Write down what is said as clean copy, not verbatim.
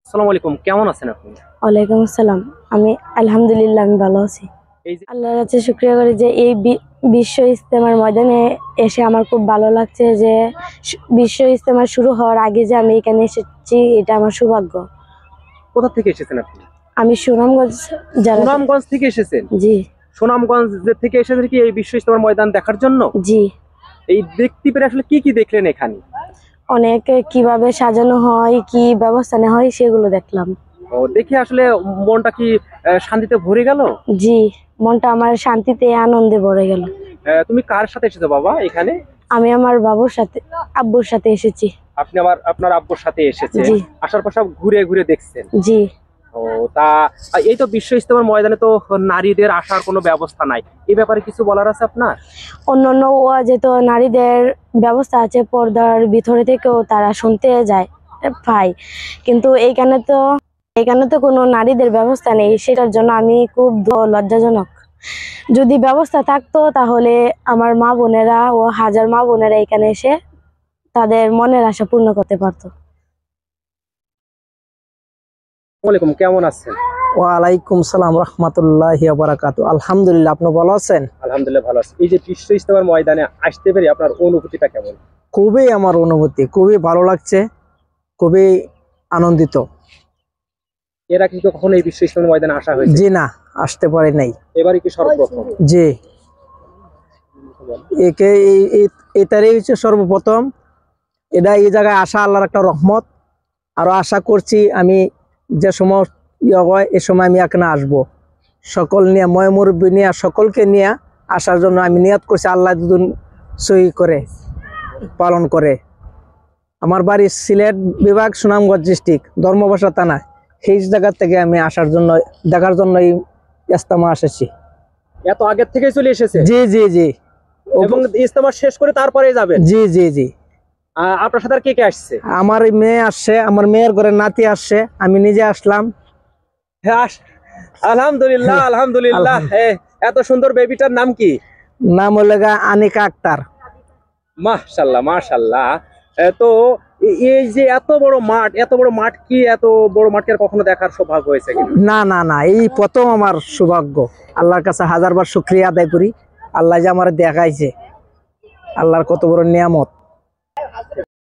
আসসালামু আলাইকুম, কেমন আছেন আপনি? ওয়ালাইকুম আসসালাম। আমি আলহামদুলিল্লাহ আমি ভালো আছি। এই যে আল্লাহর কাছে শুকরিয়া করি যে এই বিশ্ব ইজতেমার ময়দানে এসে আমার খুব ভালো লাগছে যে বিশ্ব ইজতেমা শুরু হওয়ার আগে যে আমি এখানে এসেছি, এটা আমার সৌভাগ্য। কোথা থেকে এসেছেন আপনি? আমি সুনামগঞ্জ জেলা সুনামগঞ্জ থেকে এসেছেন? জি সুনামগঞ্জ থেকে এসেছেন কি এই বিশ্ব ইজতেমার ময়দান দেখার জন্য? জি। এই দেখতে পেরে আসলে কি কি দেখলেন এখানে? অনেক কিভাবে সাজানো হয়, কি ব্যবস্থা নেওয়া হয় সেগুলো দেখলাম। ও, দেখে আসলে মনটা কি শান্তিতে ভরে গেল? জি, মনটা আমার শান্তিতে আনন্দে ভরে গেল। তুমি কার সাথে এসেছো বাবা এখানে? আমি আমার আব্বুর সাথে এসেছি। আপনি আপনার আব্বুর সাথে এসেছেন, জি আসার পর সব ঘুরে ঘুরে দেখছেন? জি। ও, তা এই তো বিশ্ব ইজতেমার ময়দানে তো নারীদের আসার কোনো ব্যবস্থা নাই, এই ব্যাপারে কিছু বলার আছে আপনার? অন্যান্য ওয়াজে তো নারীদের ব্যবস্থা আছে, পর্দার ভিতরে থেকেও তারা শুনতে যায় পায়, কিন্তু এখানে তো কোনো নারীদের ব্যবস্থা নেই। সেটার জন্য আমি খুব লজ্জাজনক। যদি ব্যবস্থা থাকতো তাহলে আমার মা বোনেরা ও হাজার মা বোনেরা এখানে এসে তাদের মনের আশা পূর্ণ করতে পারতো। ওয়ালাইকুম, কেমন আছেন? ওয়ালাইকুম সালাম রহমতুল্লাহি ওয়া বারাকাতু। আলহামদুলিল্লাহ, আপনি ভালো আছেন? আলহামদুলিল্লাহ ভালো আছি। এই যে বিশ্ব ইজতেমার ময়দানে আসতে পেরে আপনার অনুভূতিটা কেমন? খুবই আমার অনুভূতি খুবই ভালো লাগছে, খুবই আনন্দিত। এরা কিন্তু কখনো এই বিশ্ব ইজতেমার ময়দানে আসা হয়েছে? জি না, আসতে পারি নাই। এবারই কি সর্বপ্রথম? জি, এটারই হচ্ছে সর্বপ্রথম। এই জায়গায় আসা আল্লাহর একটা রহমত। আরো আশা করছি আমি যে সময় হয় এ সময় আমি এখানে আসবো, সকল নিয়ে মুরব্বী নিয়ে সকলকে নিয়ে আসার জন্য আমি নিয়ত করছি। আল্লাহ দুদিন সহি করে পালন করে। আমার বাড়ি সিলেট বিভাগ, সুনামগঞ্জ ডিস্ট্রিক্ট, ধর্মবাসা থানা। সেই জায়গা থেকে আমি আসার জন্য, দেখার জন্য এই ইজতেমা এসেছি। এত আগের থেকেই চলে এসেছে? জি জি জি। এবং ইজতেমা শেষ করে তারপরে যাবেন? জি জি জি। আপনার সাথে আর কে কে আসছে? আমার মেয়ে আসছে, আমার মেয়ের ঘরে নাতি আসছে, আমি নিজে আসলাম। হ্যাঁ, আলহামদুলিল্লাহ আলহামদুলিল্লাহ। এত সুন্দর বেবিটার নাম কি? নাম হলো আনিকা আক্তার। মাশাআল্লাহ মাশাআল্লাহ। তো এই যে এত বড় মাঠ কি এত বড় মাঠ কি আর কখনো দেখার সৌভাগ্য হয়েছে কিনা? না না না, এই প্রথম আমার সৌভাগ্য। আল্লাহর কাছে হাজারবার শুকরিয়া আদায় করি, আল্লাহ যে আমার দেখাইছে, আল্লাহর কত বড় নিয়ামত।